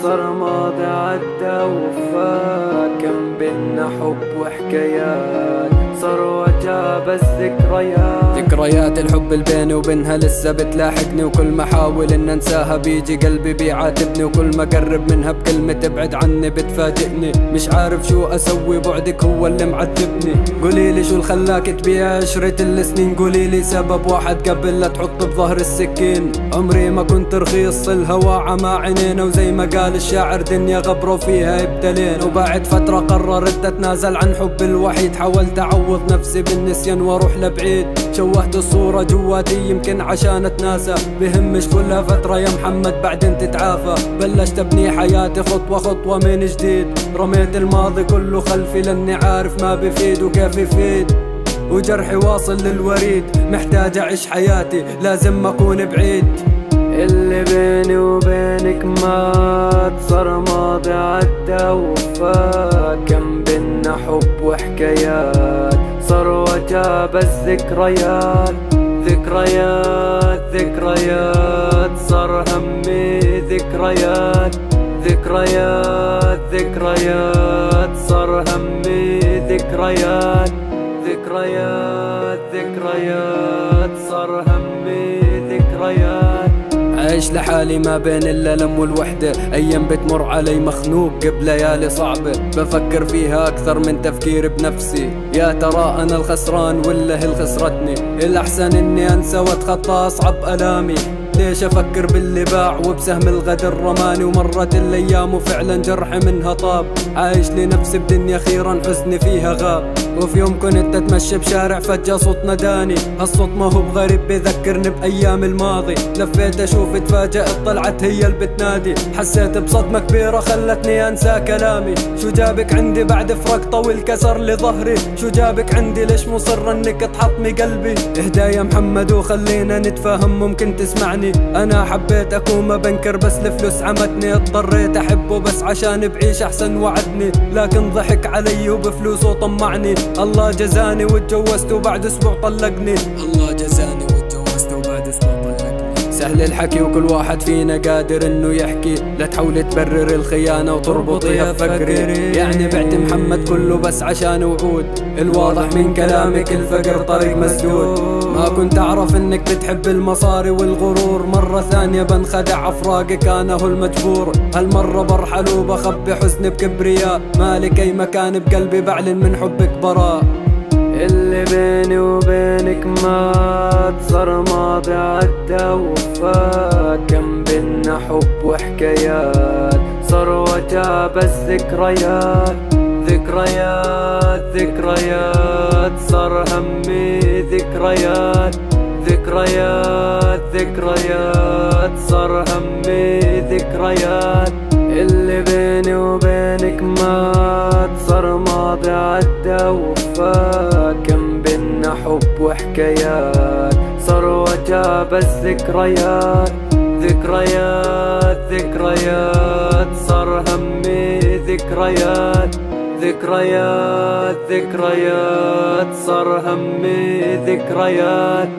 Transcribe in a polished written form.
صار ماضي عدى وفات، كان بينا حب وحكايات، صار وجع بس ذكريات الحب اللي بيني وبينها لسه بتلاحقني، وكل ما احاول ان انساها بيجي قلبي بيعاتبني، وكل ما قرب منها بكلمة تبعد عني بتفاجئني. مش عارف شو اسوي، بعدك هو اللي معذبني. قوليلي شو اللي خلاك تبيع عشرة السنين، قوليلي سبب واحد قبل لا تحط بظهر السكين. عمري ما كنت رخيص الهوى عمى عينينا، وزي ما قال الشاعر دنيا غبرة وفيها ابتلين. وبعد فترة قررت اتنازل عن حب الوحيد، حاولت اعوض نفسي بالنسيان واروح لبعيد. شوهت الصورة جواتي يمكن عشان اتناسى، بهمش كلها فترة يا محمد بعدين تتعافى. بلشت ابني حياتي خطوة خطوة من جديد، رميت الماضي كله خلفي لاني عارف ما بفيد وكيف يفيد. وجرحي واصل للوريد، محتاج اعيش حياتي لازم اكون بعيد. اللي بيني وبينك مات، صار ماضي عدى وفات، كان بينا حب وحكايات، صار وجع بس ذكريات. صار همي ذكريات. صار همي ذكريات. صار همي ذكريات. عايش لحالي ما بين الألم والوحدة، أيام بتمر علي مخنوق بليالي صعبة، بفكر فيها أكثر من تفكير بنفسي. يا ترى أنا الخسران ولا هي خسرتني؟ الأحسن إني أنسى وأتخطى أصعب ألامي. ليش أفكر باللي باع وبسهم الغدر رماني؟ ومرت الأيام وفعلا جرحي منها طاب، عايش لنفسي بدنيا أخيرا حزني فيها غاب. وفي يوم كنت أتمشى بشارع فجأة صوت ناداني، هالصوت ما هو بغريب بذكرني بأيام الماضي. لفيت أشوف اتفاجأت طلعت هي اللي بتنادي، حسيت بصدمة كبيرة خلتني أنسى كلامي. شو جابك عندي بعد فراق طويل كسر لي ظهري؟ شو جابك عندي ليش مصر انك تحطمي قلبي؟ اهدى يا محمد وخلينا نتفاهم ممكن تسمعني. انا حبيت اكون ما بنكر بس الفلوس عمتني، اضطريت احبه بس عشان بعيش احسن وعدني، لكن ضحك علي وبفلوسه طمعني. الله جزاني واتجوزت وبعد اسبوع طلقني. سهل الحكي وكل واحد فينا قادر انه يحكي، لا تحاول تبرر الخيانة وتربطيها بفقري. يعني بعت محمد كله بس عشان وعود، الواضح من كلامك الفقر طريق مسدود. ما كنت اعرف انك بتحب المصاري والغرور، مرة ثانية بنخدع افراقك انا هو المجبور. هالمرة برحل وبخبي حزني بكبرياء، مالك اي مكان بقلبي بعلن من حبك براء. اللي بيني وبينك مات، صار ماضي عدى وفات، كان بينا حب وحكايات، صار وجع بس ذكريات. صار همي ذكريات. صار همي ذكريات. اللي بيني وبينك مات، صار ماضي عدى وفات، كان بينا حب وحكايات، صار وجع بس ذكريات. صار همي ذكريات. صار همي ذكريات.